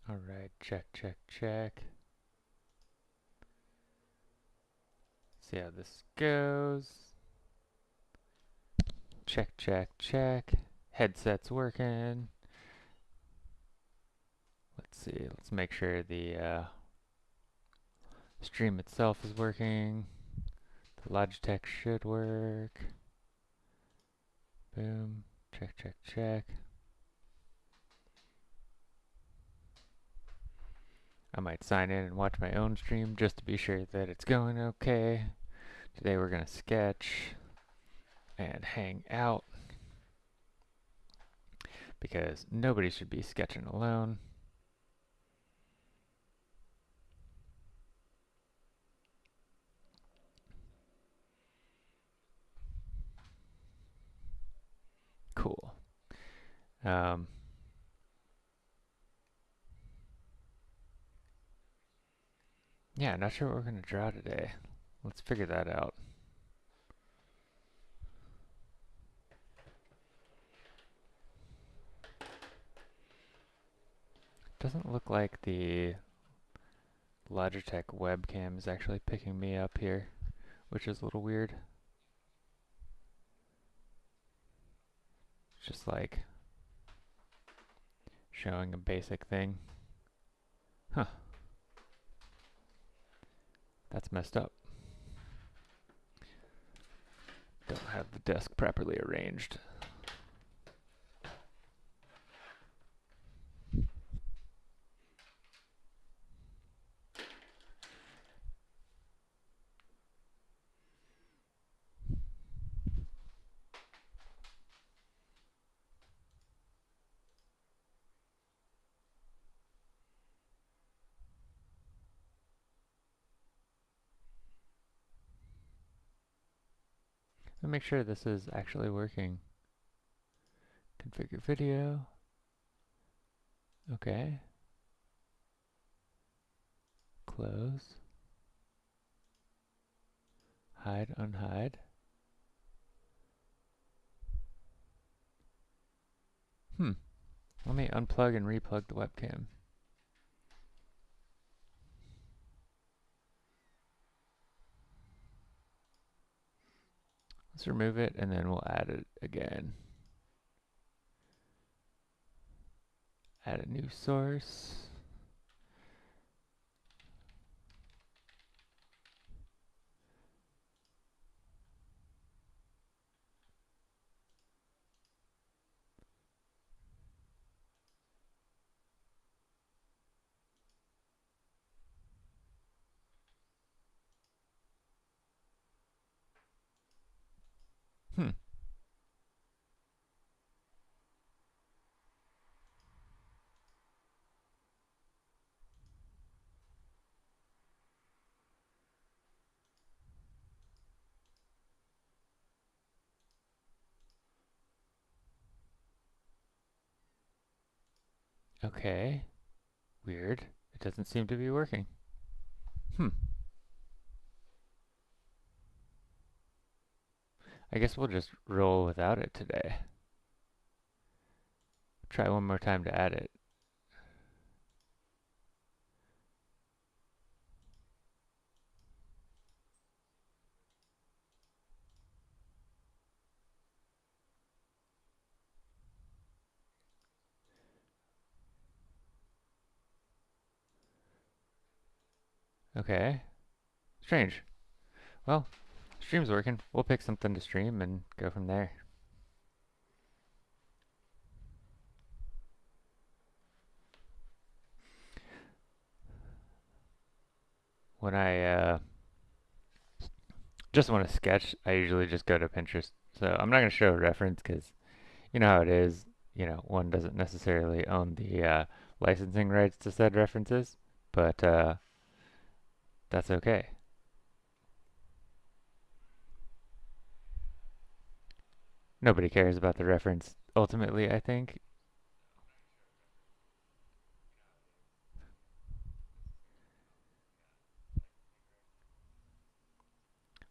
All right, check, check, check. See how this goes. Check, check, check. Headset's working. Let's see, let's make sure the stream itself is working. The Logitech should work. Boom. Check, check, check. I might sign in and watch my own stream just to be sure that it's going okay. Today we're going to sketch and hang out because nobody should be sketching alone. Cool. Yeah, not sure what we're going to draw today. Let's figure that out. Doesn't look like the Logitech webcam is actually picking me up here, which is a little weird. It's just like showing a basic thing. Huh. That's messed up. Don't have the desk properly arranged. Let me make sure this is actually working. Configure video. Okay. Close. Hide, unhide. Let me unplug and replug the webcam. Let's remove it and then we'll add it again. Add a new source. Hmm. Okay. Weird. It doesn't seem to be working. I guess we'll just roll without it today. Try one more time to add it. Okay. Strange. Well, stream's working. We'll pick something to stream and go from there. When I just want to sketch, I usually just go to Pinterest. So I'm not going to show a reference because you know how it is. You know, one doesn't necessarily own the licensing rights to said references, but that's okay. Nobody cares about the reference ultimately, I think.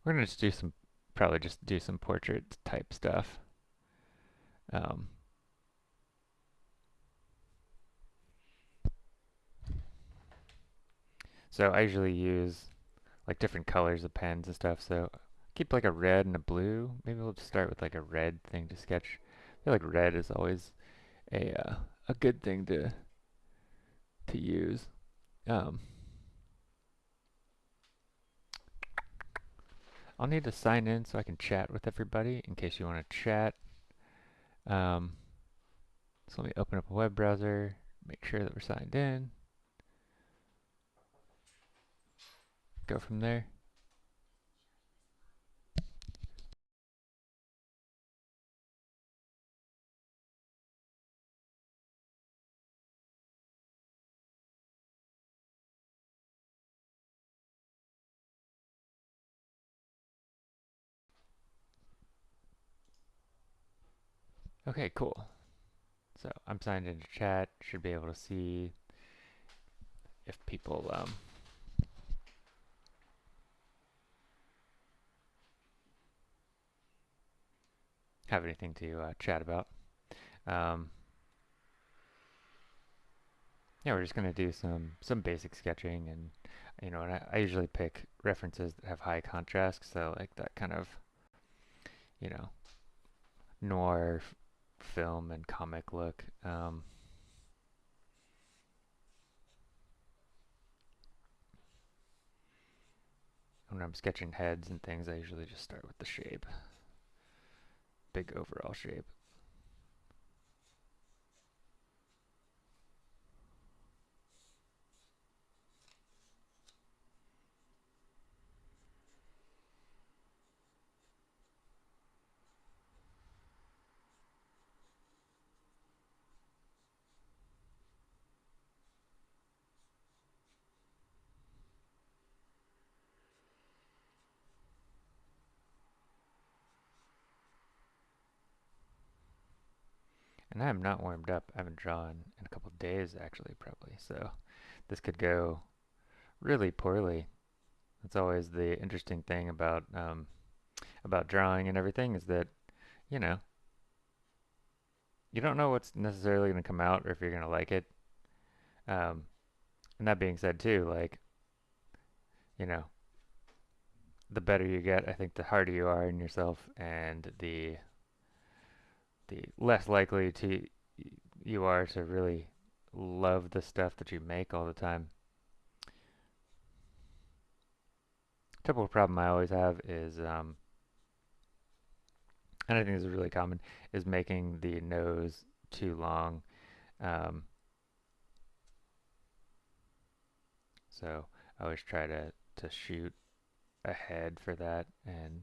We're gonna just do some, probably just do some portrait type stuff. Um, So I usually use like different colors of pens and stuff. So keep like a red and a blue. Maybe we'll just start with like a red thing to sketch. I feel like red is always a good thing to use. Um, I'll need to sign in so I can chat with everybody in case you want to chat. Um, so let me open up a web browser, make sure that we're signed in, go from there. Okay, cool. So I'm signed into chat, should be able to see if people have anything to chat about. Um, yeah, we're just gonna do some basic sketching, and and I usually pick references that have high contrast, so like that kind of you know noir film and comic look. When I'm sketching heads and things, I usually just start with the shape, big overall shape. And I am not warmed up. I haven't drawn in a couple of days, actually, probably. So this could go really poorly. That's always the interesting thing about drawing and everything is that you know you don't know what's necessarily going to come out or if you're going to like it. Um, and that being said, too, like you know, the better you get, I think the harder you are in yourself, and the less likely to you are to really love the stuff that you make all the time. Typical problem I always have is, and I think this is really common, is making the nose too long. Um, so I always try to shoot ahead for that and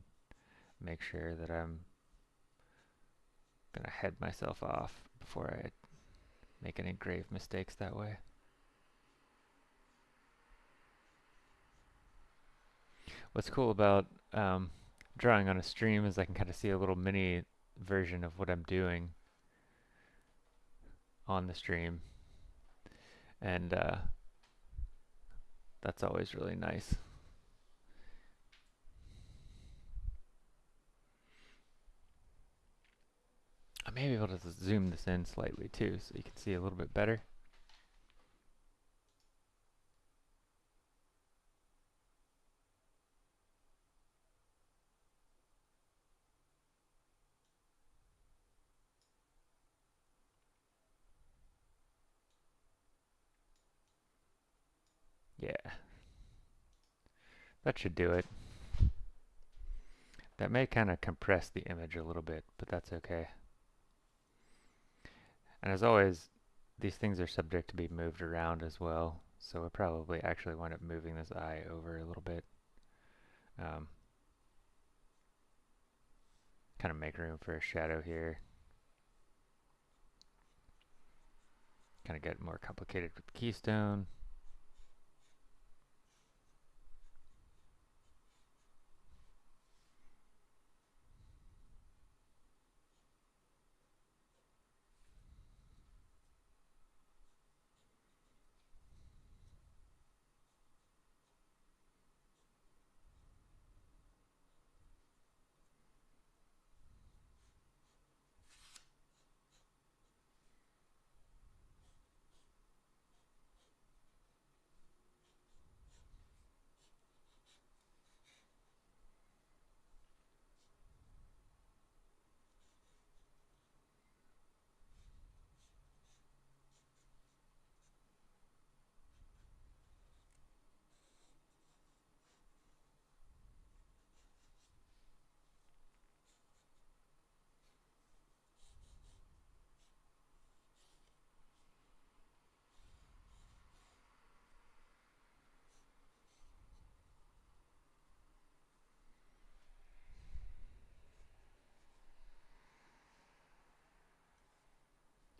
make sure that I'm gonna head myself off before I make any grave mistakes that way. What's cool about drawing on a stream is I can kind of see a little mini version of what I'm doing on the stream, and that's always really nice. I may be able to zoom this in slightly too so you can see a little bit better. Yeah, that should do it. That may kind of compress the image a little bit, but that's okay. And as always, these things are subject to be moved around as well, so we'll probably actually wind up moving this eye over a little bit. Um, Kind of make room for a shadow here. Kind of get more complicated with the keystone.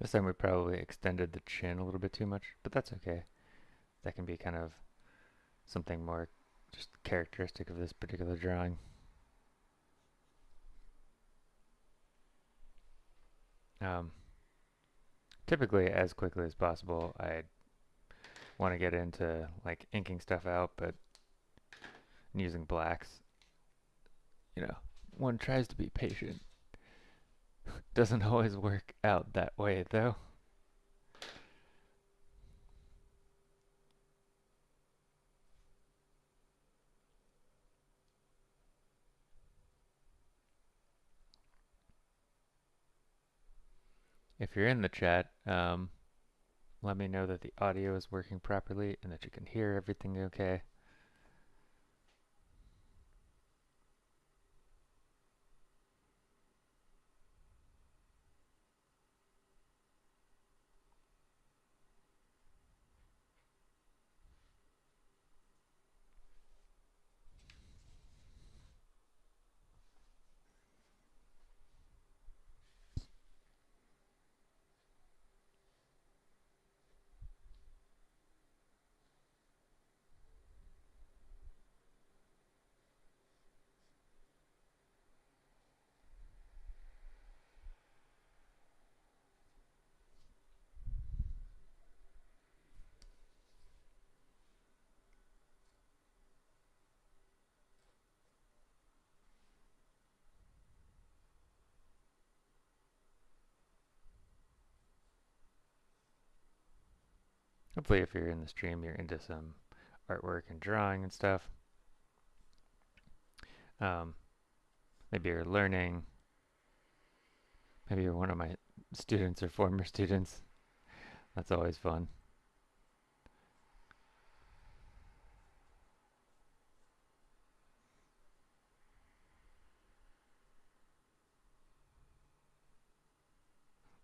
This time we probably extended the chin a little bit too much, but that's okay. That can be kind of something more just characteristic of this particular drawing. Um, Typically, as quickly as possible, I want to get into like inking stuff out, but using blacks, you know, one tries to be patient. Doesn't always work out that way, though. If you're in the chat, let me know that the audio is working properly and that you can hear everything okay. Hopefully, if you're in the stream, you're into some artwork and drawing and stuff. Um, Maybe you're learning. Maybe you're one of my students or former students. That's always fun.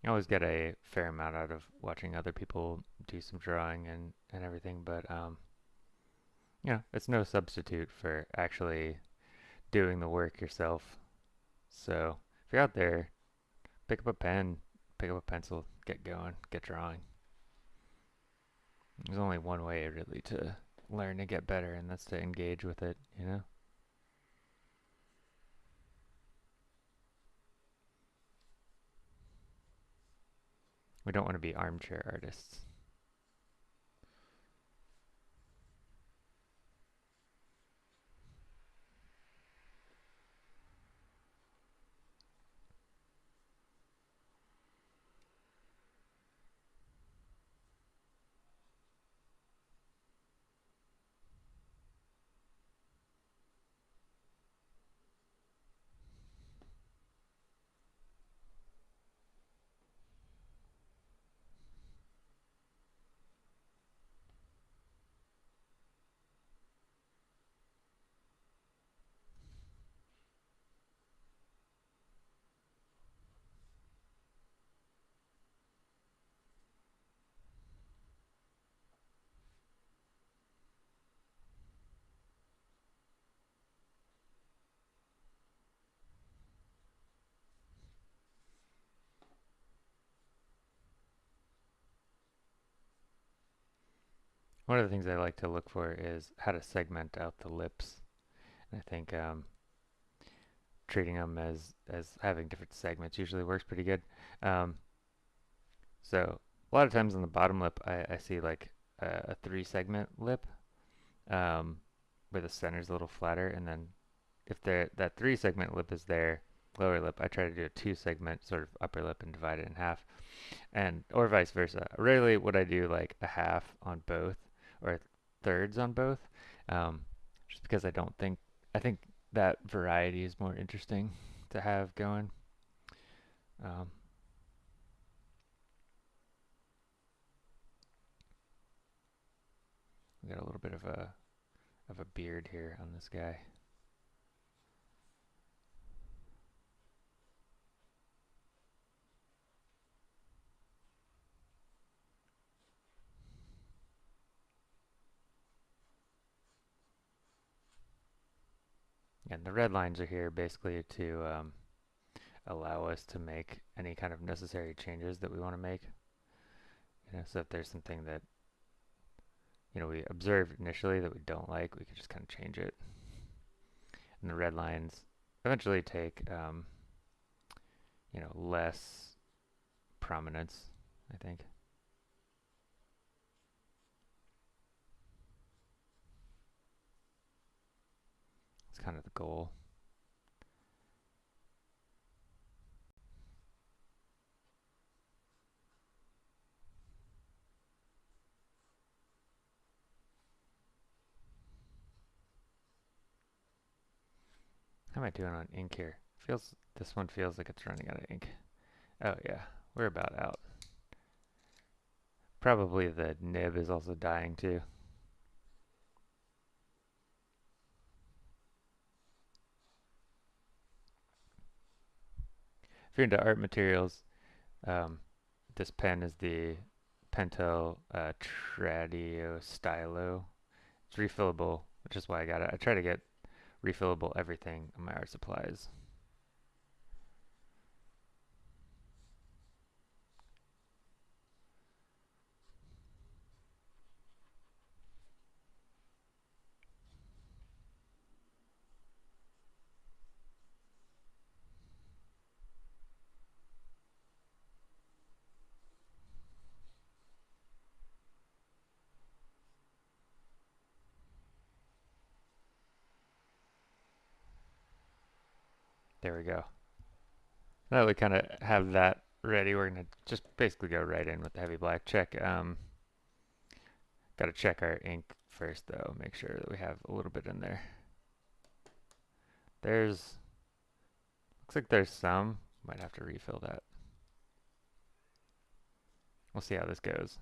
You always get a fair amount out of watching other people do some drawing and everything, but it's no substitute for actually doing the work yourself. So if you're out there, pick up a pen, pick up a pencil, get going, get drawing. There's only one way really to learn and get better, and that's to engage with it, you know? We don't want to be armchair artists. One of the things I like to look for is how to segment out the lips. And I think treating them as having different segments usually works pretty good. Um, so a lot of times on the bottom lip, I see like a three segment lip um, where the center's a little flatter, and then if that three segment lip is there, lower lip, I try to do a two segment sort of upper lip and divide it in half, and or vice versa. Rarely would I do like a half on both or thirds on both, um, just because I think that variety is more interesting to have going. Um, we got a little bit of a beard here on this guy. And the red lines are here basically to allow us to make any kind of necessary changes that we want to make. So if there's something that we observed initially that we don't like, we could just kind of change it. And the red lines eventually take less prominence, I think. It's kind of the goal. How am I doing on ink here? This one feels like it's running out of ink. Oh yeah, we're about out. Probably the nib is also dying too. If you're into art materials, this pen is the Pentel Tradio Stylo. It's refillable, which is why I got it. I try to get refillable everything in my art supplies. There we go. Now that we kind of have that ready, we're going to just basically go right in with the heavy black. Got to check our ink first though, make sure that we have a little bit in there. Looks like there's some. Might have to refill that. We'll see how this goes.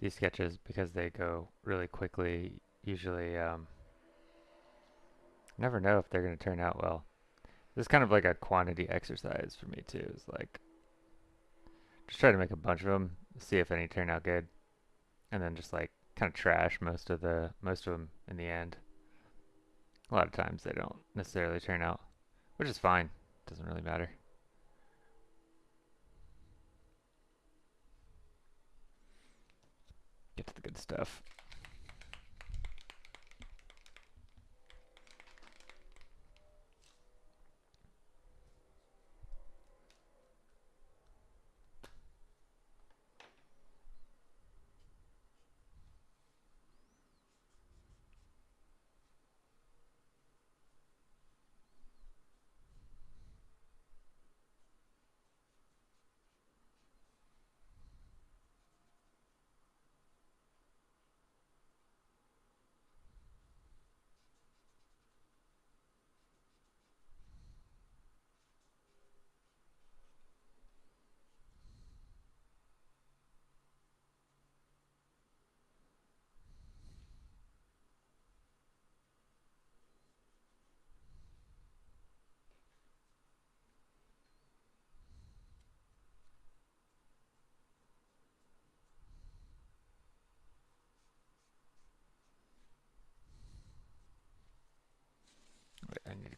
These sketches, because they go really quickly, usually never know if they're going to turn out well. This is kind of like a quantity exercise for me too. It's like just try to make a bunch of them, see if any turn out good, and then just like kind of trash most of them in the end. A lot of times they don't necessarily turn out, which is fine. Doesn't really matter. Get to the good stuff.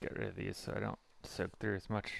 get rid of these so I don't soak through as much.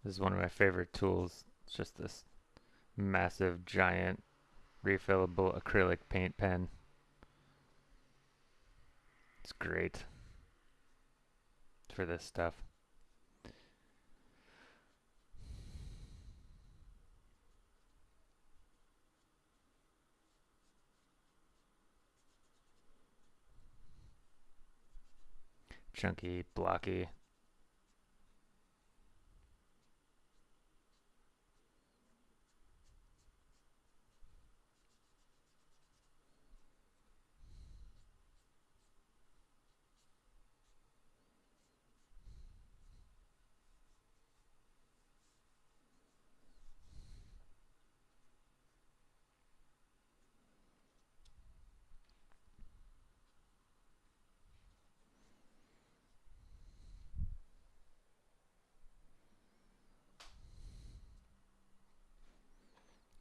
This is one of my favorite tools. It's just this massive, giant, refillable acrylic paint pen. It's great for this stuff. Chunky, blocky.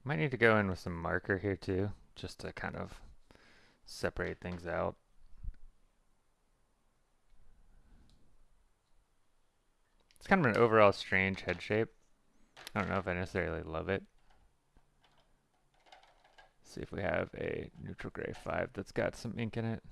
Might need to go in with some marker here too, just to kind of separate things out. It's kind of an overall strange head shape. I don't know if I necessarily love it. See if we have a neutral gray 5 that's got some ink in it.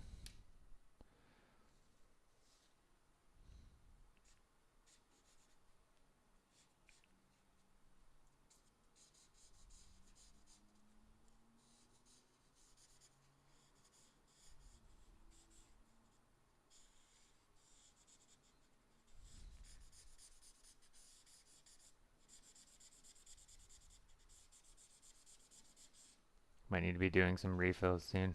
Might need to be doing some refills soon.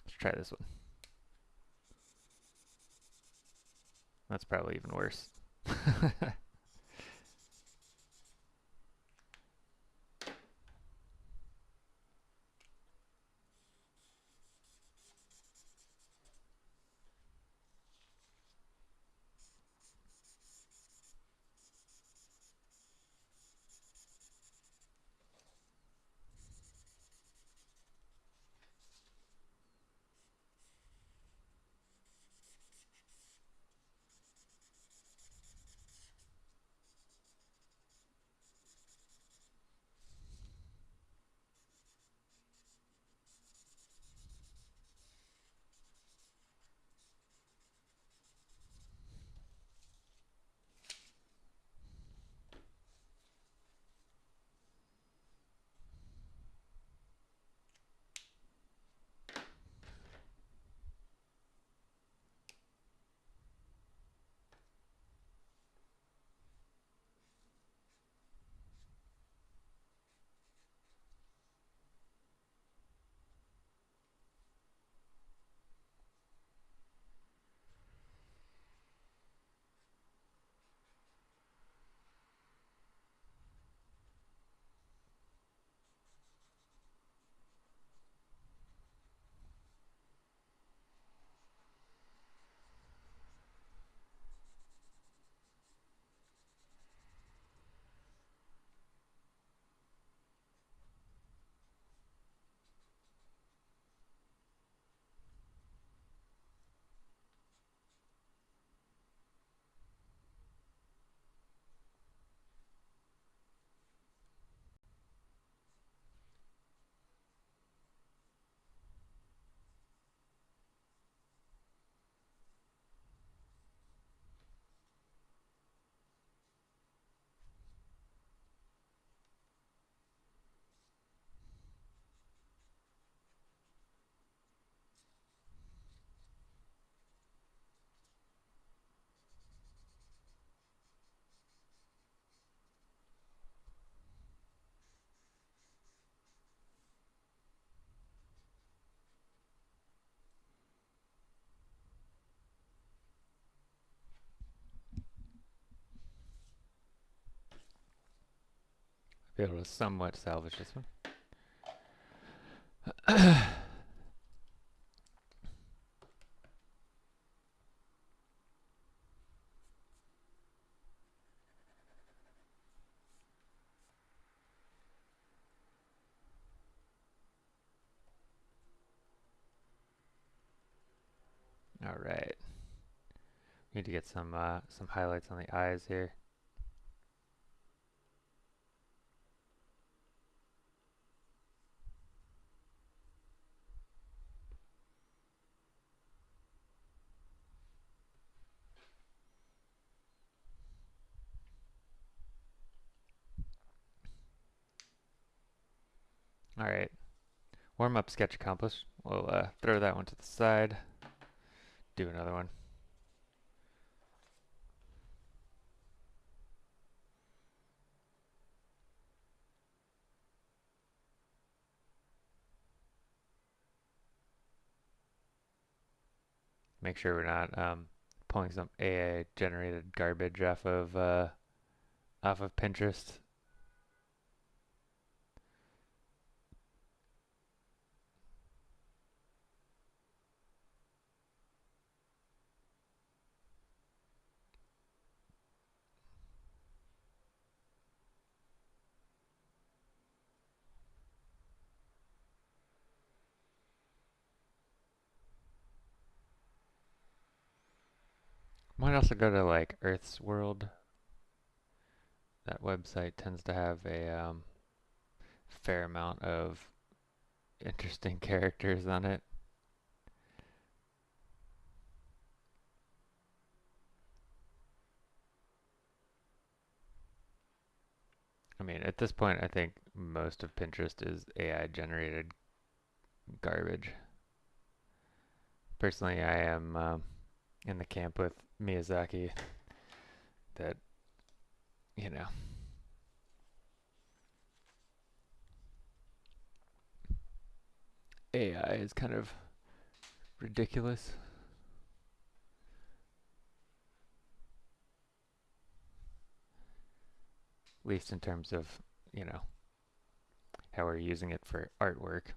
Let's try this one. That's probably even worse. be able to somewhat salvage this one. All right. Need to get some highlights on the eyes here. All right. Warm up sketch accomplished. We'll throw that one to the side. Do another one. Make sure we're not pulling some AI generated garbage off of Pinterest. Might also go to like Earth's World. That website tends to have a fair amount of interesting characters on it. I mean, at this point, I think most of Pinterest is AI generated garbage. Personally, I am in the camp with Miyazaki that, you know, AI is kind of ridiculous. At least in terms of, you know, how we're using it for artwork.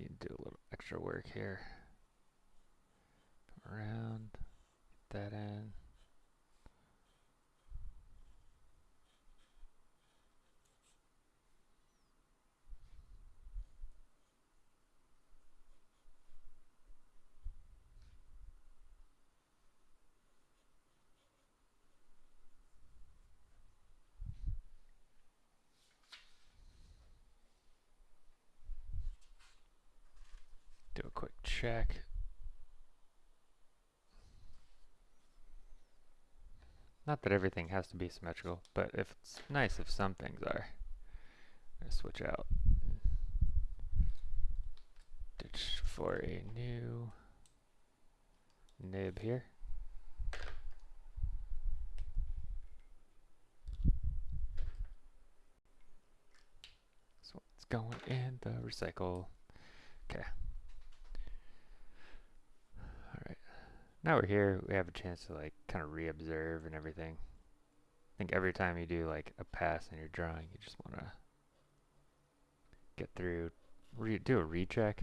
need to do a little extra work here. Come around, get that in. Do a quick check. Not that everything has to be symmetrical, but if it's nice if some things are. I'm going to switch out. Ditch for a new nib here. So it's going in the recycle. Okay. Alright. Now we're here, we have a chance to like kind of re-observe and everything. I think every time you do like a pass in your drawing, you just want to get through, do a recheck.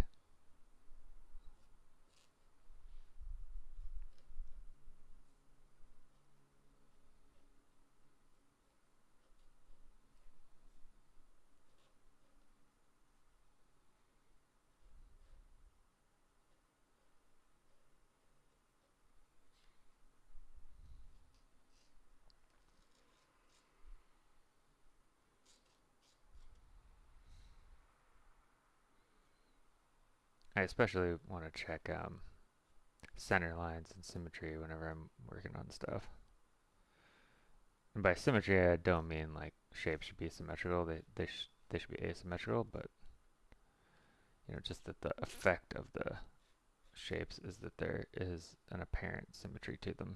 I especially want to check center lines and symmetry whenever I'm working on stuff. And by symmetry, I don't mean like shapes should be symmetrical. They should be asymmetrical, but just that the effect of the shapes is that there is an apparent symmetry to them.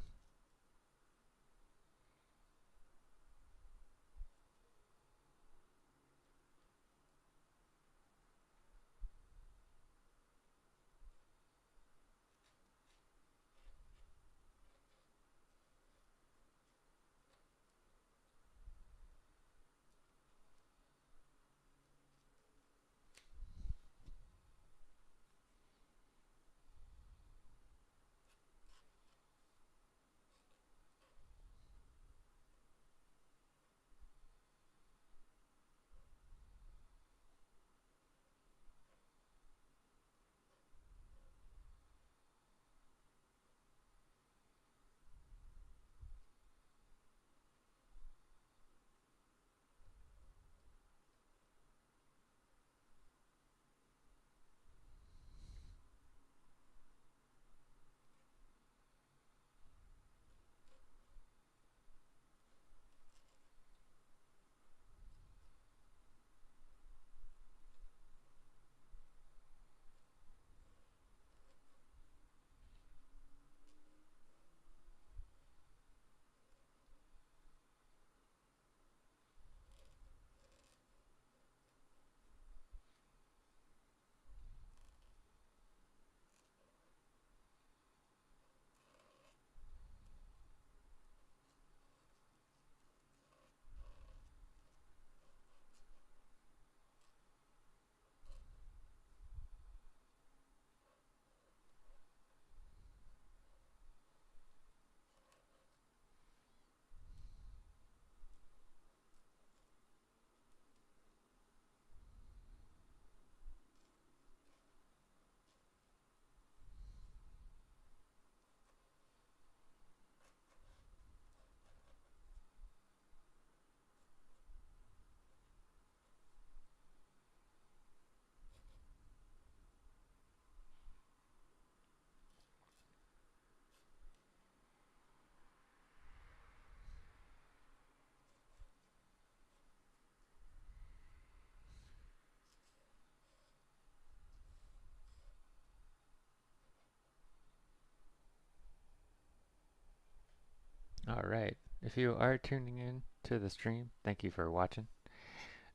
All right. If you are tuning in to the stream, thank you for watching.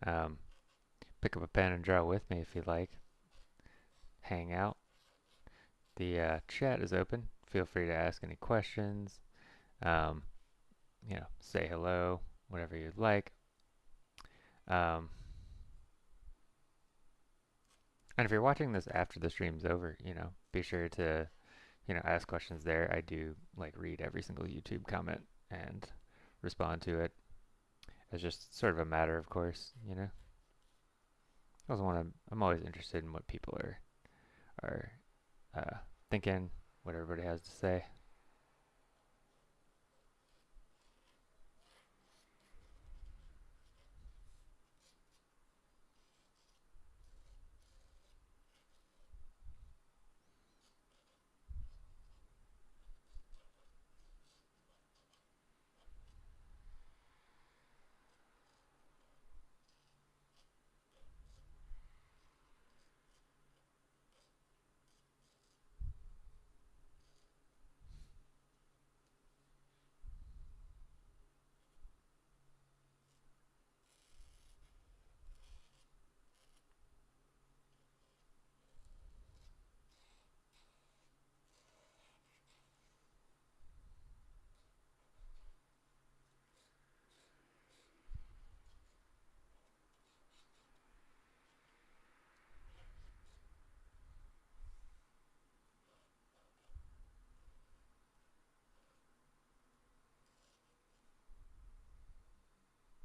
Um, Pick up a pen and draw with me if you like. Hang out. The chat is open. Feel free to ask any questions. Um, say hello, whatever you'd like. Um, And if you're watching this after the stream's over, be sure to, ask questions there. I do like read every single YouTube comment and respond to it. It's just sort of a matter of course. I also want to. I'm always interested in what people are thinking, what everybody has to say.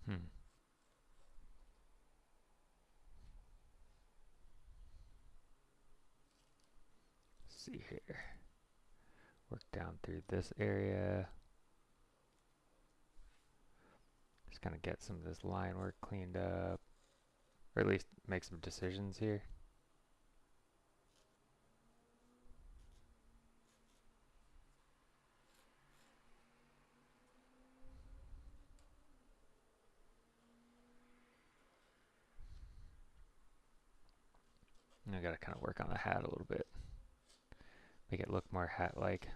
Hmm. Let's see here. Work down through this area. Just kind of get some of this line work cleaned up, or at least make some decisions here. And I gotta kind of work on the hat a little bit, make it look more hat-like.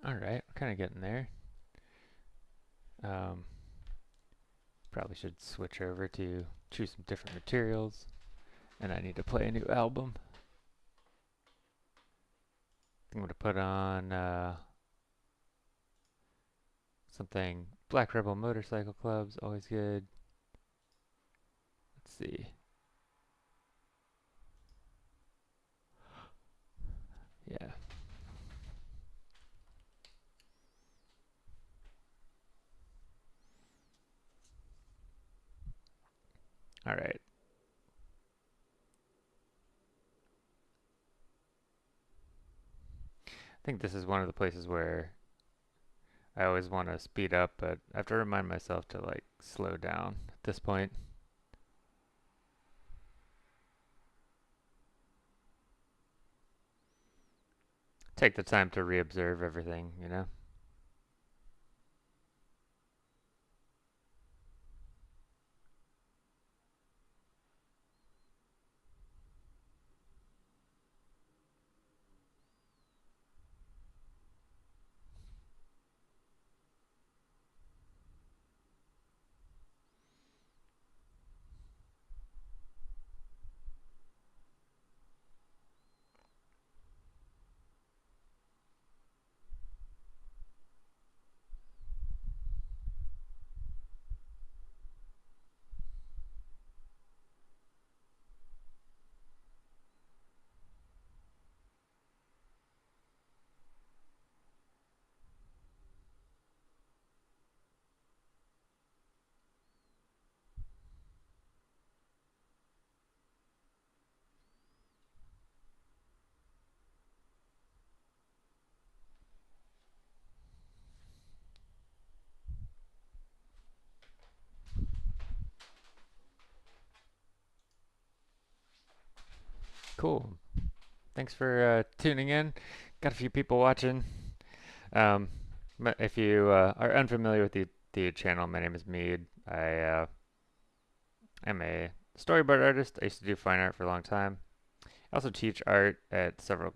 All right, we're kind of getting there. Um, Probably should switch over to choose some different materials, and I need to play a new album. I think I'm gonna put on something Black Rebel Motorcycle Club's always good. Let's see. Yeah. All right. I think this is one of the places where I always want to speed up, but I have to remind myself to like slow down at this point. Take the time to reobserve everything. Cool. Thanks for tuning in. Got a few people watching. Um, if you are unfamiliar with the the channel, my name is Mead. I am a storyboard artist. I used to do fine art for a long time. I also teach art at several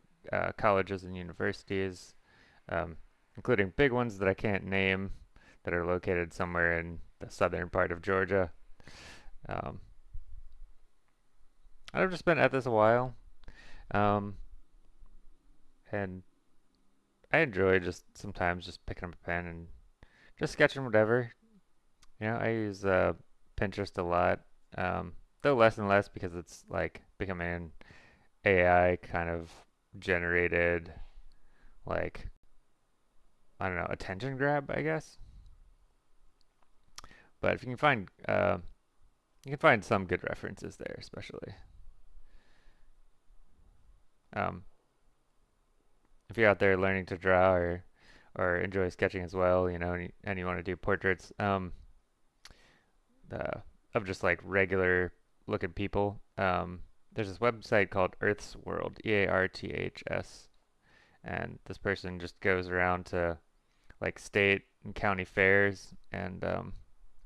colleges and universities, um, including big ones that I can't name that are located somewhere in the southern part of Georgia. Um, I've just been at this a while, um, and I enjoy just sometimes just picking up a pen and just sketching whatever. I use Pinterest a lot, um, though less and less because it's like becoming an AI kind of generated, like, I don't know, attention grab, I guess. But if you can find some good references there, especially. Um, if you're out there learning to draw or enjoy sketching as well, and you want to do portraits of just like regular looking people, there's this website called Earth's World, EARTHS, and this person just goes around to like state and county fairs and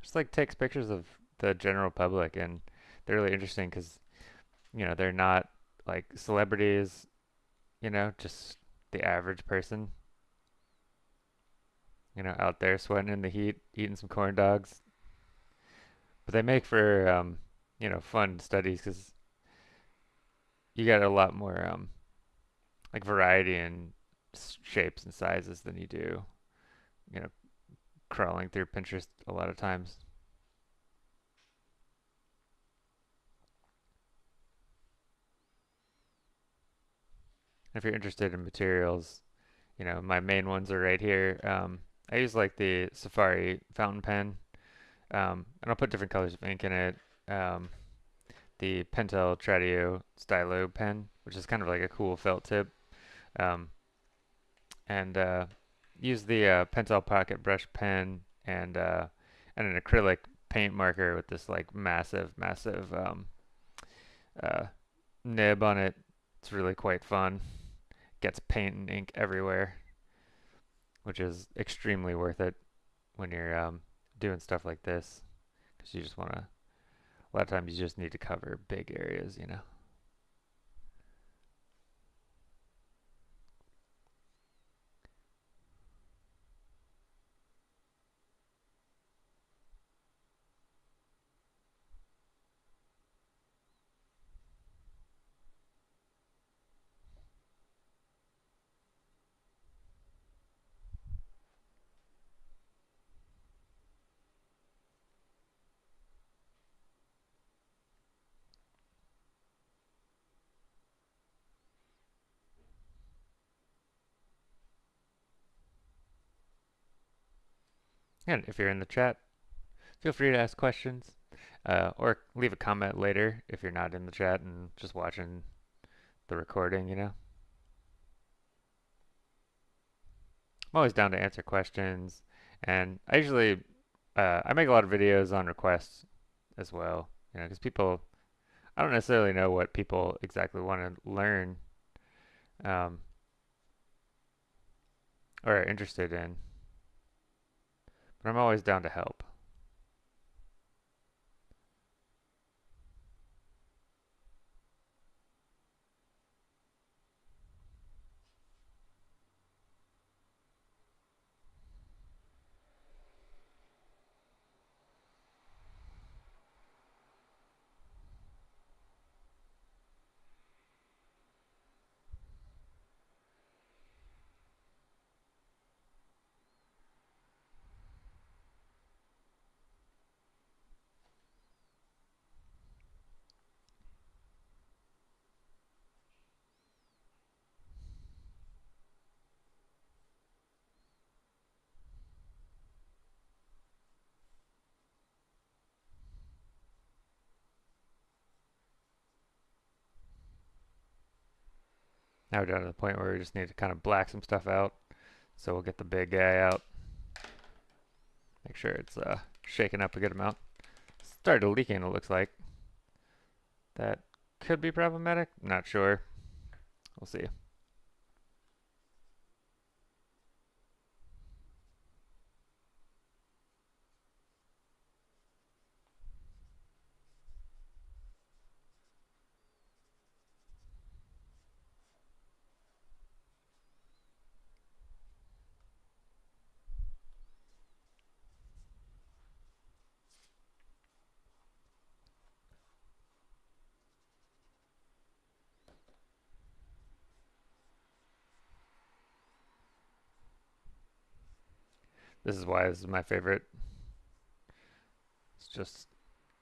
just like takes pictures of the general public, and they're really interesting because they're not like celebrities, just the average person, out there sweating in the heat, eating some corn dogs. But they make for fun studies because you get a lot more like variety in shapes and sizes than you do, you know, crawling through Pinterest a lot of times. If you're interested in materials, my main ones are right here. I use like the Safari fountain pen, and I'll put different colors of ink in it. Um, the Pentel Tradio Stylo pen, which is kind of like a cool felt tip, um, and use the Pentel Pocket Brush pen and an acrylic paint marker with this like massive uh, nib on it. It's really quite fun. Gets paint and ink everywhere, which is extremely worth it when you're doing stuff like this, because you just want to. A lot of times you just need to cover big areas. And if you're in the chat, feel free to ask questions, or leave a comment later if you're not in the chat and just watching the recording. I'm always down to answer questions, and I make a lot of videos on requests as well, because I don't necessarily know what people exactly want to learn, um, or are interested in, but I'm always down to help. Now we're down to the point where we just need to kind of black some stuff out, so we'll get the big guy out. Make sure it's shaken up a good amount. Started leaking, it looks like. That could be problematic. Not sure. We'll see. This is why this is my favorite. It's just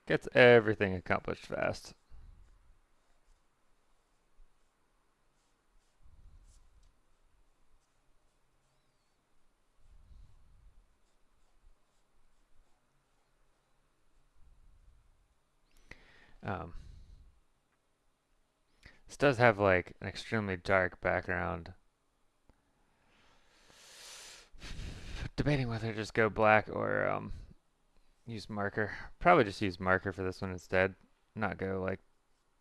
gets everything accomplished fast. Um, this does have like an extremely dark background. Debating whether to just go black or use marker. Probably just use marker for this one instead. Not go like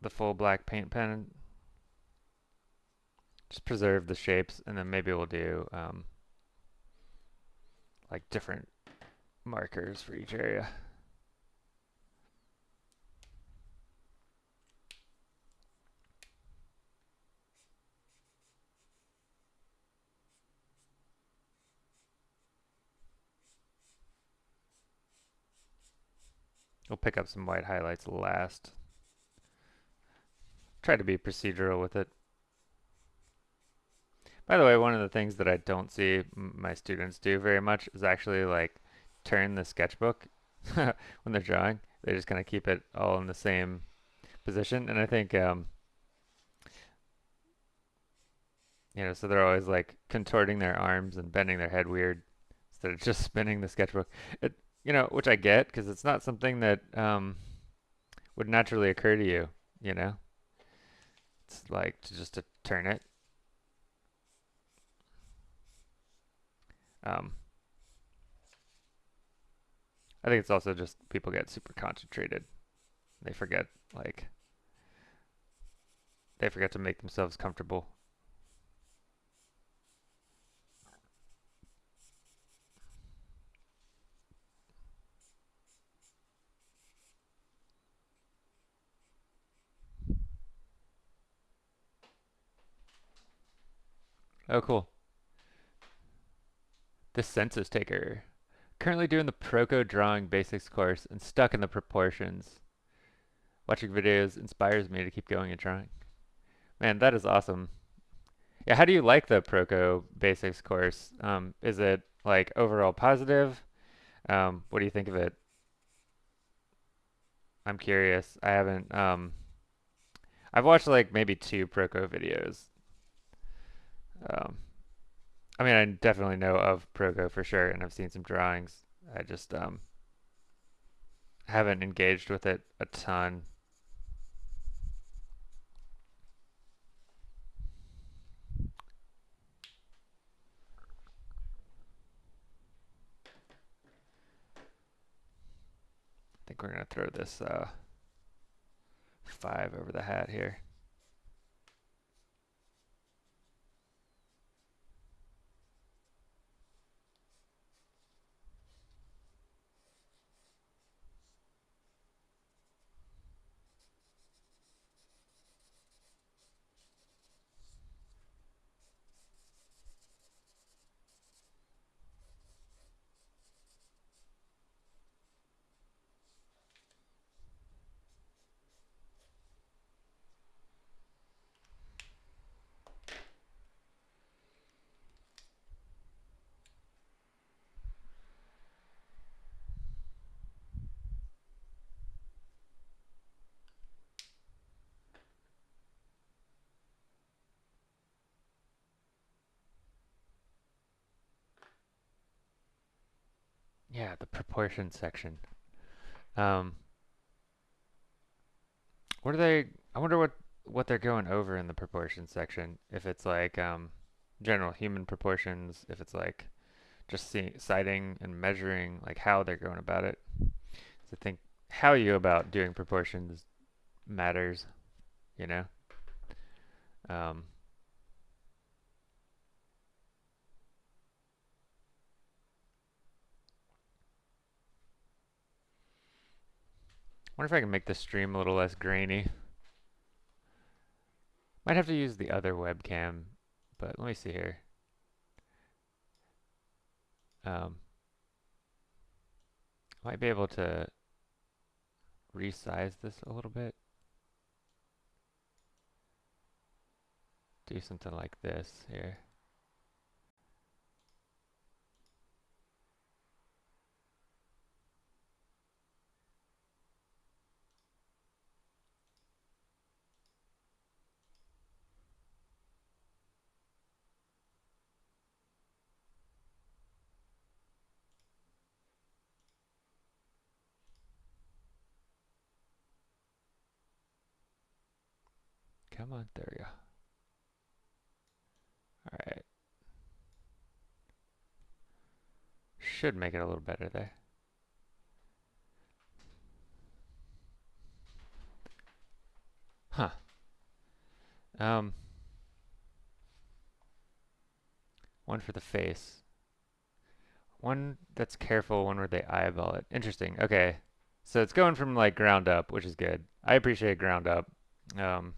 the full black paint pen. Just preserve the shapes, and then maybe we'll do like different markers for each area. We'll pick up some white highlights last. Try to be procedural with it. By the way, one of the things that I don't see my students do very much is actually like turn the sketchbook when they're drawing. They just kind of keep it all in the same position, and I think so they're always like contorting their arms and bending their head weird instead of just spinning the sketchbook. It, which I get because it's not something that would naturally occur to you. You know, it's like to turn it. Um, I think it's also just people get super concentrated. They forget like they forget to make themselves comfortable. Oh, cool. This census taker. Currently doing the Proko Drawing Basics course and stuck in the proportions. Watching videos inspires me to keep going and trying. Man, that is awesome. Yeah, how do you like the Proko Basics course? Is it like overall positive? What do you think of it? I'm curious. I've watched like maybe two Proko videos. Um, I mean, I definitely know of Proko for sure, and I've seen some drawings. I just haven't engaged with it a ton. I think we're gonna throw this 5 over the hat here. Yeah, the proportion section. Um, what are they? I wonder what they're going over in the proportion section. If it's like general human proportions, if it's like just citing and measuring like how they're going about it. So I think how you go about doing proportions matters. You know. Um, wonder if I can make the stream a little less grainy. Might have to use the other webcam, but let me see here. Um, might be able to resize this a little bit. Do something like this here. come on. There we go. All right. Should make it a little better there. Huh. Um, one for the face. One that's careful, one where they eyeball it. Interesting. Okay. So it's going from like ground up, which is good. I appreciate ground up. Um,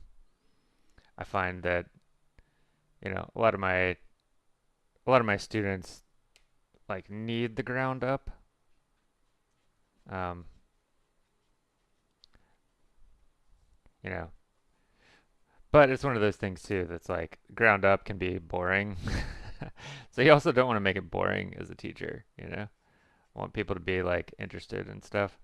I find that, a lot of my students like need the ground up. Um, you know, but it's one of those things too that's like ground up can be boring. So you also don't want to make it boring as a teacher, you know? I want people to be like interested in stuff.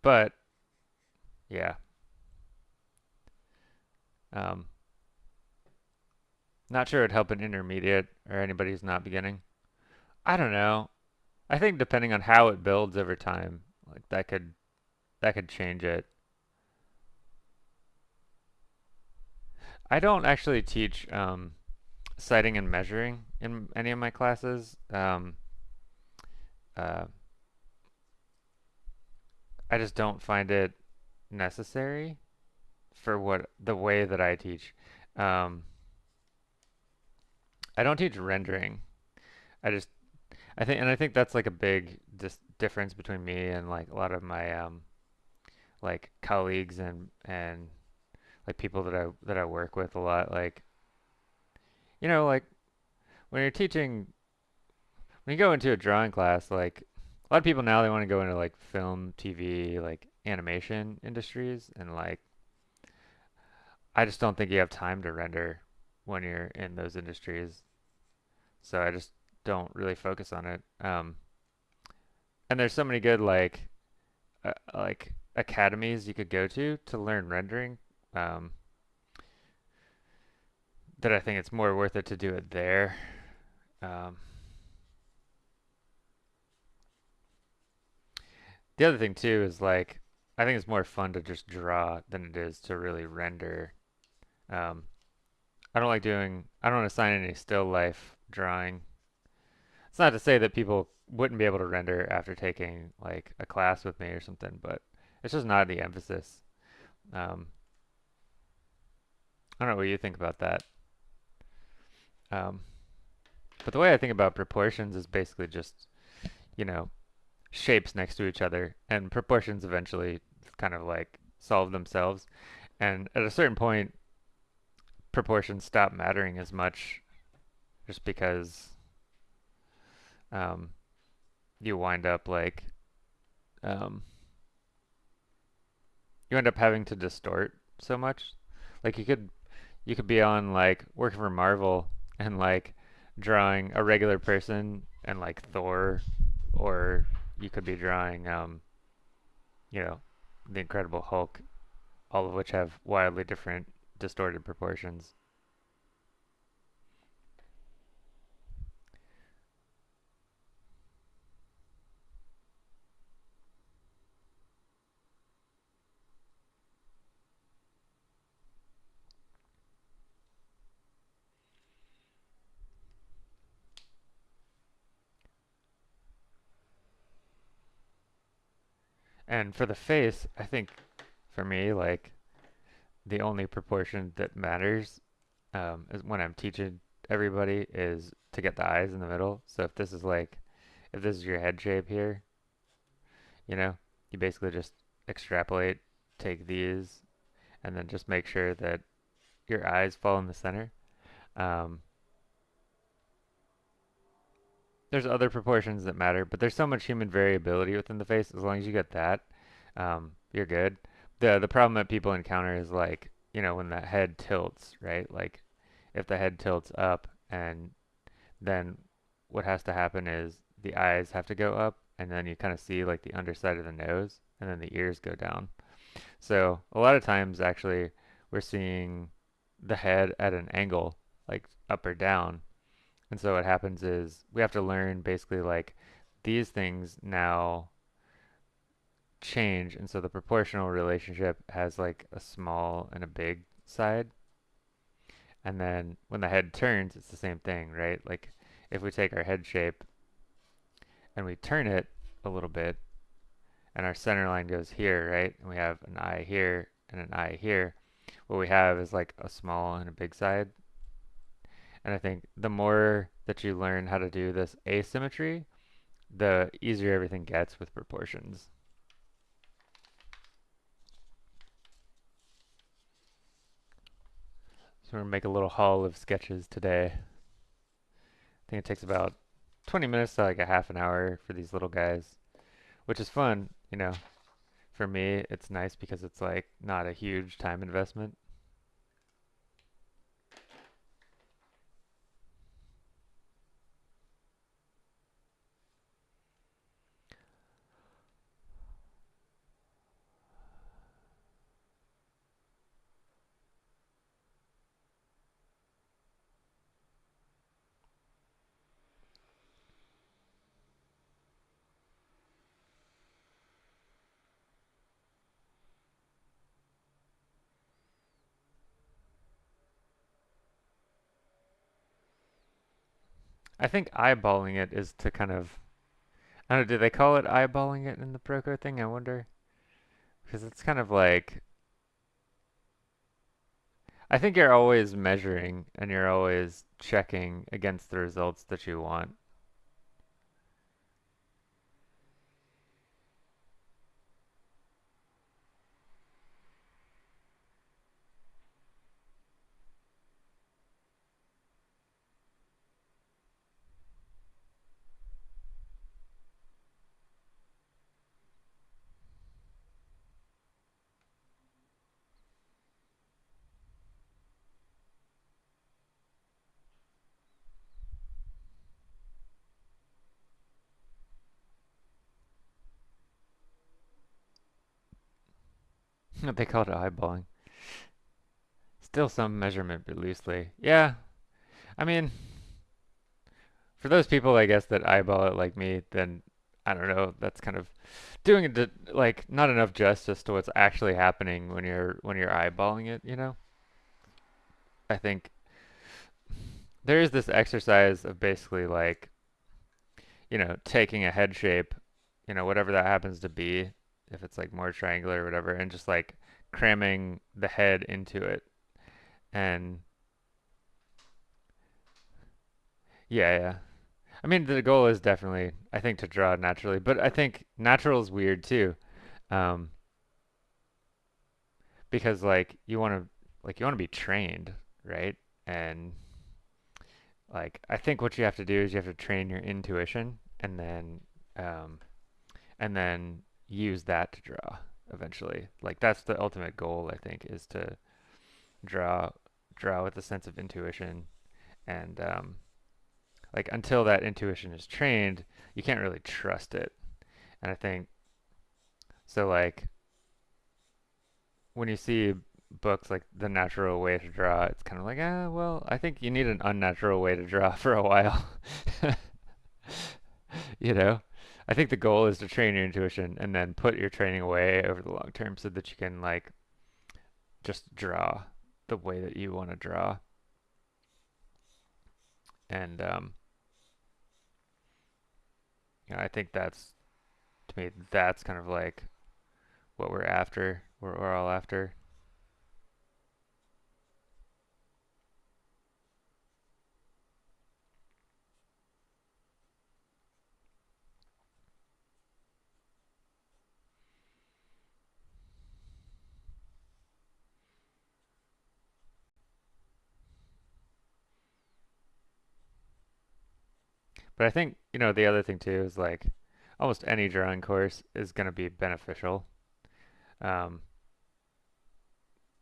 But yeah, um, not sure it'd help an intermediate or anybody who's not beginning. I don't know. I think depending on how it builds over time, like that could change it. I don't actually teach citing and measuring in any of my classes. Uh, I just don't find it necessary for what the way that I teach. Um, I don't teach rendering. I just I think that's like a big difference between me and like a lot of my like colleagues and like people that I work with a lot. Like like when you're teaching when you go into a drawing class, like a lot of people now they want to go into like film, TV, like animation industries, and like I just don't think you have time to render when you're in those industries. So I just don't really focus on it. And there's so many good like academies you could go to learn rendering. Um, that I think it's more worth it to do it there. Um, the other thing too is like I think it's more fun to just draw than it is to really render. Um, I don't assign any still life drawing. It's not to say that people wouldn't be able to render after taking like a class with me or something, but it's just not the emphasis. Um, I don't know what you think about that. Um, but the way I think about proportions is basically just, you know, shapes next to each other, and proportions eventually kind of like solve themselves. And at a certain point, proportions stop mattering as much just because um, you wind up like um, you end up having to distort so much. Like you could be on like working for Marvel and like drawing a regular person and like Thor, or you could be drawing you know, the Incredible Hulk, all of which have wildly different distorted proportions. And for the face, I think for me, like the only proportion that matters is when I'm teaching everybody is to get the eyes in the middle. So if this is your head shape here, you know, you basically just extrapolate, take these, and then just make sure that your eyes fall in the center. Um, there's other proportions that matter, but there's so much human variability within the face. As long as you get that, you're good. The problem that people encounter is like, when the head tilts, right? Like if the head tilts up, and then what has to happen is the eyes have to go up, and then you kind of see like the underside of the nose, and then the ears go down. So a lot of times, actually, we're seeing the head at an angle, like up or down. And so what happens is we have to learn basically like these things now change, and so the proportional relationship has like a small and a big side. And then when the head turns, it's the same thing, right? Like if we take our head shape and we turn it a little bit, and our center line goes here, right? And we have an eye here and an eye here. What we have is like a small and a big side. And I think the more that you learn how to do this asymmetry, the easier everything gets with proportions. So we're gonna make a little haul of sketches today. I think it takes about 20 minutes to like a half an hour for these little guys, which is fun, you know. For me, it's nice because it's like not a huge time investment. I think eyeballing it is to kind of, I don't know, do they call it eyeballing it in the Proco thing? I wonder. Because it's kind of like, I think you're always measuring and you're always checking against the results that you want. They call it eyeballing. Still some measurement, but loosely. Yeah, I mean, for those people, I guess, that eyeball it like me, then I don't know, that's kind of doing it to, like not enough justice to what's actually happening when you're eyeballing it, you know? I think there is this exercise of basically like, you know, taking a head shape, you know, whatever that happens to be, if it's like more triangular or whatever, and just like cramming the head into it. And yeah, yeah. I mean, the goal is definitely, I think, to draw naturally, but I think natural is weird too, um, because like you want to be trained, right? And like I think what you have to do is you have to train your intuition, um, and then use that to draw eventually. Like that's the ultimate goal, I think, is to draw draw with a sense of intuition, and like until that intuition is trained, you can't really trust it. And I think so like when you see books like The Natural Way to Draw, it's kind of like, ah, well, I think you need an unnatural way to draw for a while. You know? I think the goal is to train your intuition and then put your training away over the long term so that you can like just draw the way that you want to draw. And you know, I think that's to me that's kind of like what we're after. We're all after. But I think, you know, the other thing too is like almost any drawing course is going to be beneficial. Um,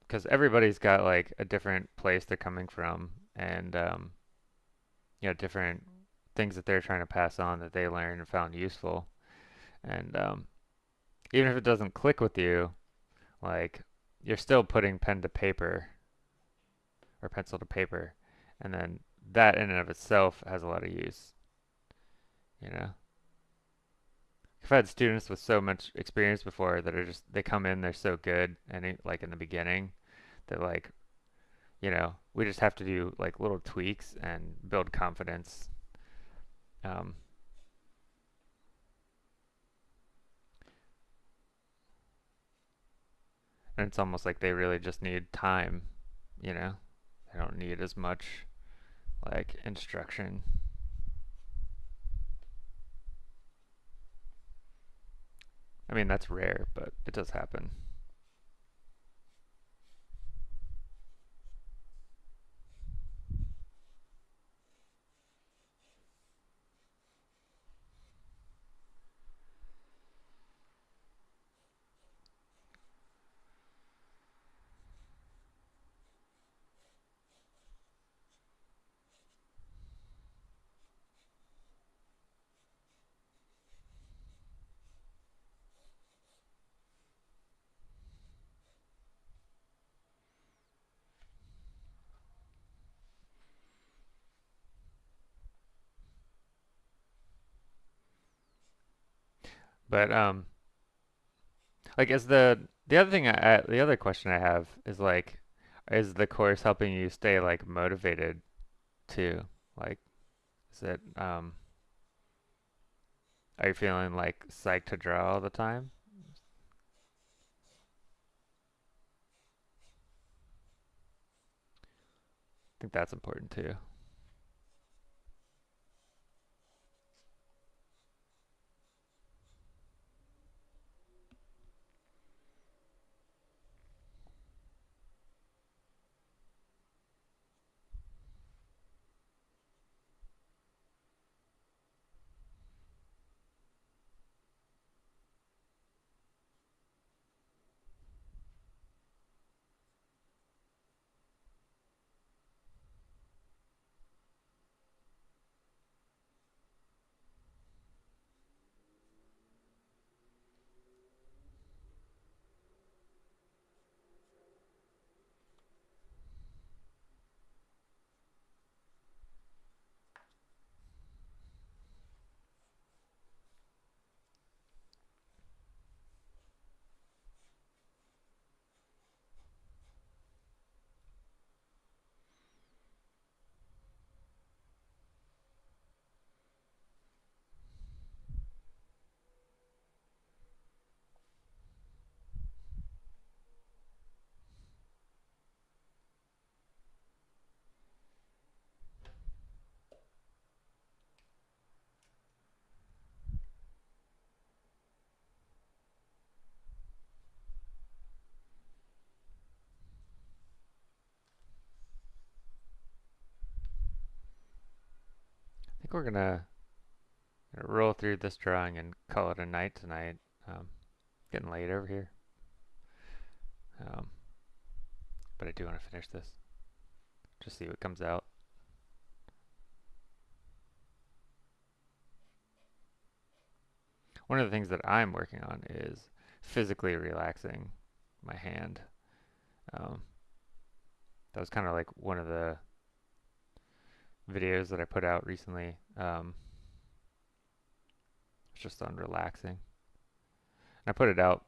because everybody's got like a different place they're coming from and you know, different things that they're trying to pass on that they learned and found useful. And even if it doesn't click with you, like you're still putting pen to paper or pencil to paper, and then that in and of itself has a lot of use, you know. I've had students with so much experience before that are just they come in, they're so good, and like in the beginning, that like we just have to do like little tweaks and build confidence. Um, and it's almost like they really just need time, you know. They don't need as much like instruction. I mean, that's rare, but it does happen. But like is the other thing the other question I have is like, is the course helping you stay like motivated too? Like, is it are you feeling like psyched to draw all the time? I think that's important too. I think we're gonna roll through this drawing and call it a night tonight. Getting late over here. Um, but I do want to finish this. Just see what comes out. One of the things that I'm working on is physically relaxing my hand. Um, that was kind of like one of the videos that I put out recently. It's just on relaxing. And I put it out,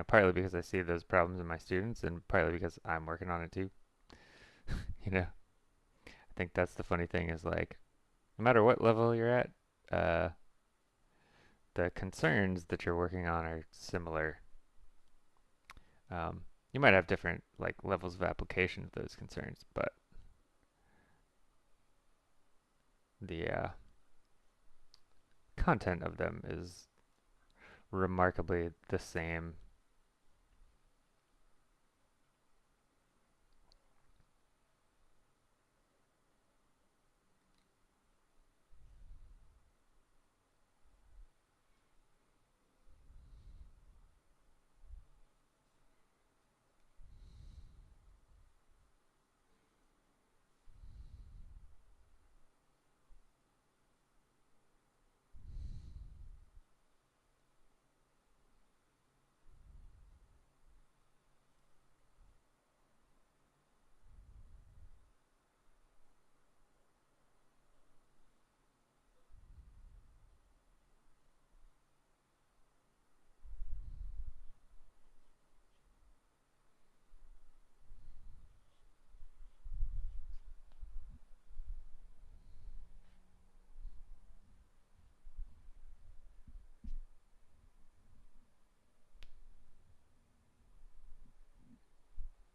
partly because I see those problems in my students, and partly because I'm working on it too. You know, I think that's the funny thing is like, no matter what level you're at, uh, the concerns that you're working on are similar. You might have different like levels of application of those concerns, but the content of them is remarkably the same.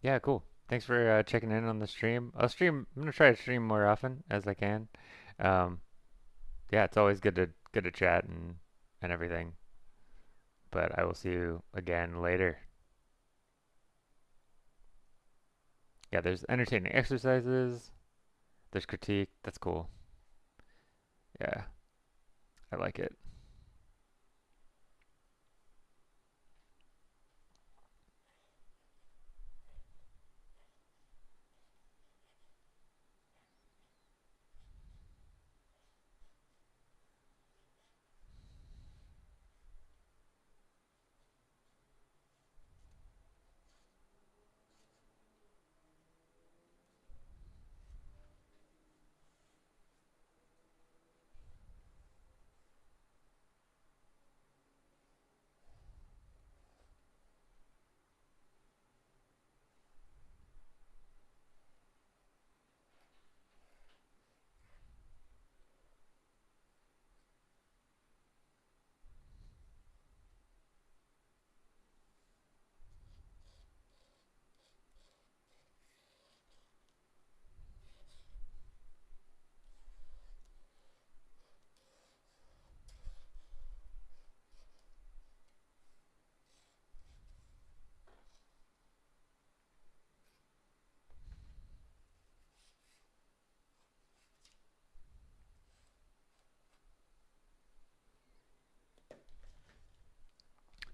Yeah, cool. Thanks for checking in on the stream. I'm gonna try to stream more often as I can. Um, yeah, it's always good to chat and everything. But I will see you again later. Yeah, there's entertaining exercises. There's critique. That's cool. Yeah, I like it.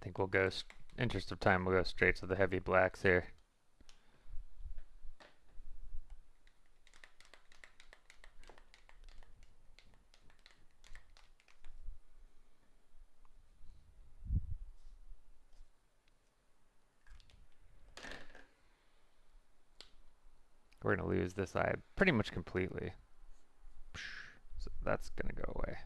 I think interest of time, we'll go straight to the heavy blacks here. We're gonna lose this eye pretty much completely. So that's gonna go away.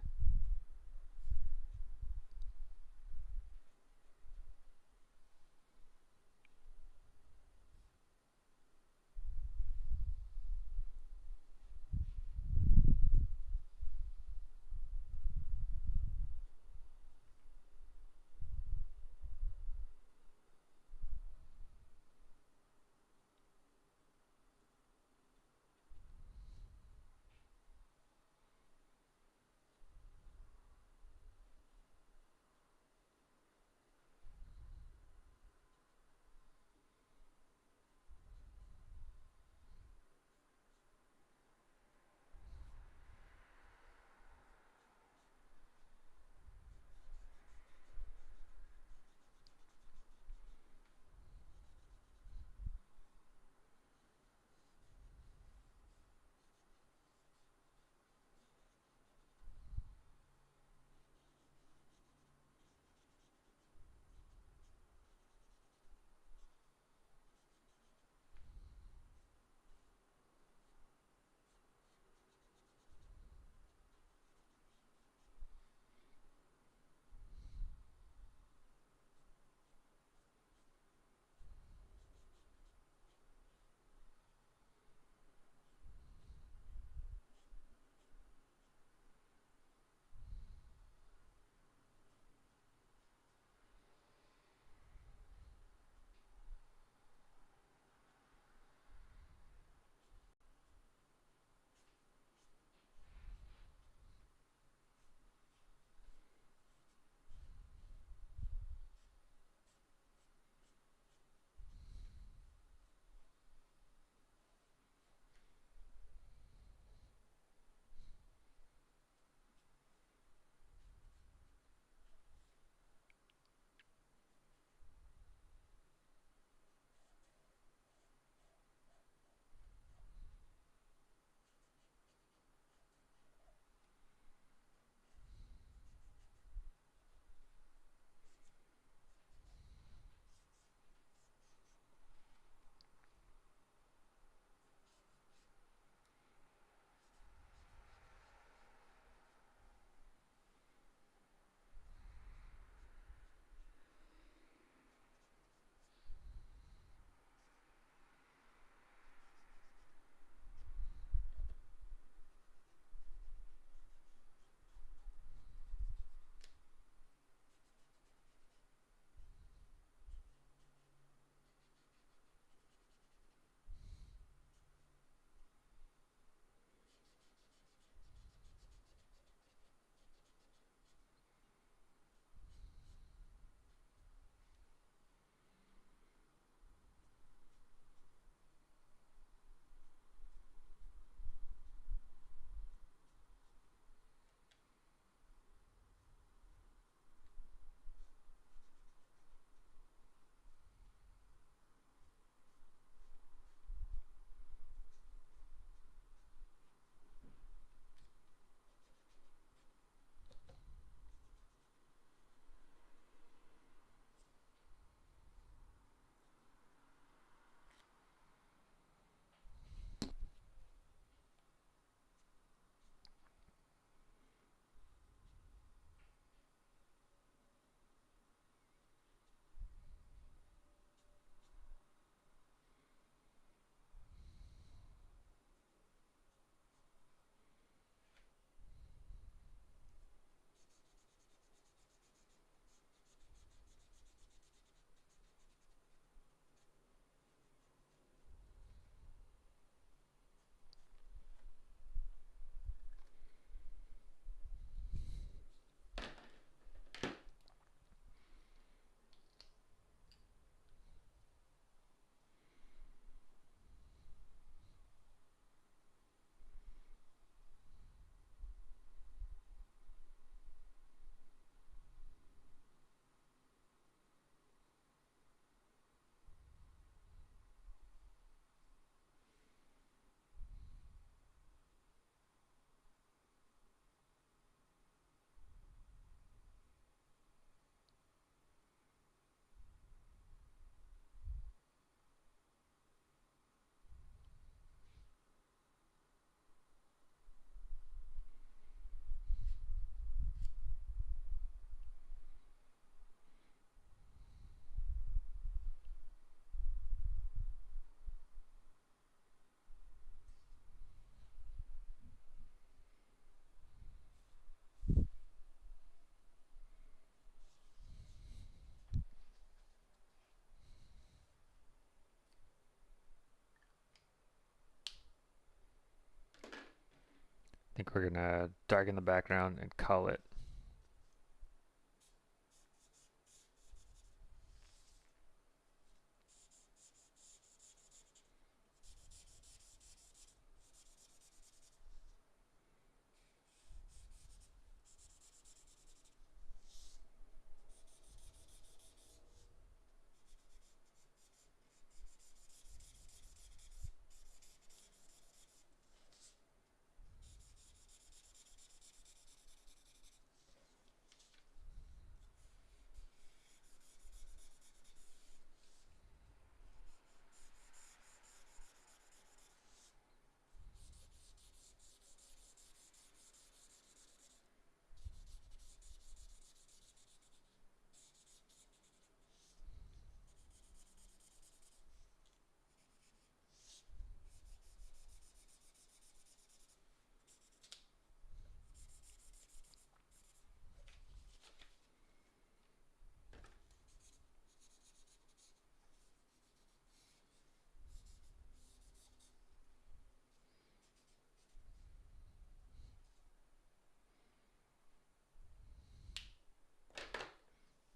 I think we're gonna darken the background and call it.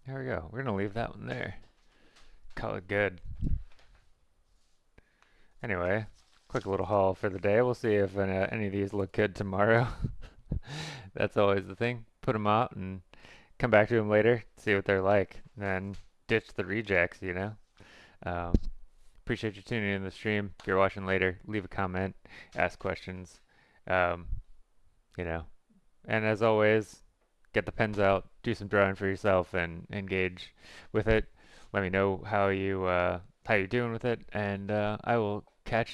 There we go. We're gonna leave that one there. Call it good. Anyway, quick little haul for the day. We'll see if any of these look good tomorrow. That's always the thing. Put them out and come back to them later, see what they're like, and then ditch the rejects, you know? Um, appreciate you tuning in the stream. If you're watching later, leave a comment, ask questions, um, you know. And as always, get the pens out, do some drawing for yourself, and engage with it. Let me know how you're doing with it, and I will catch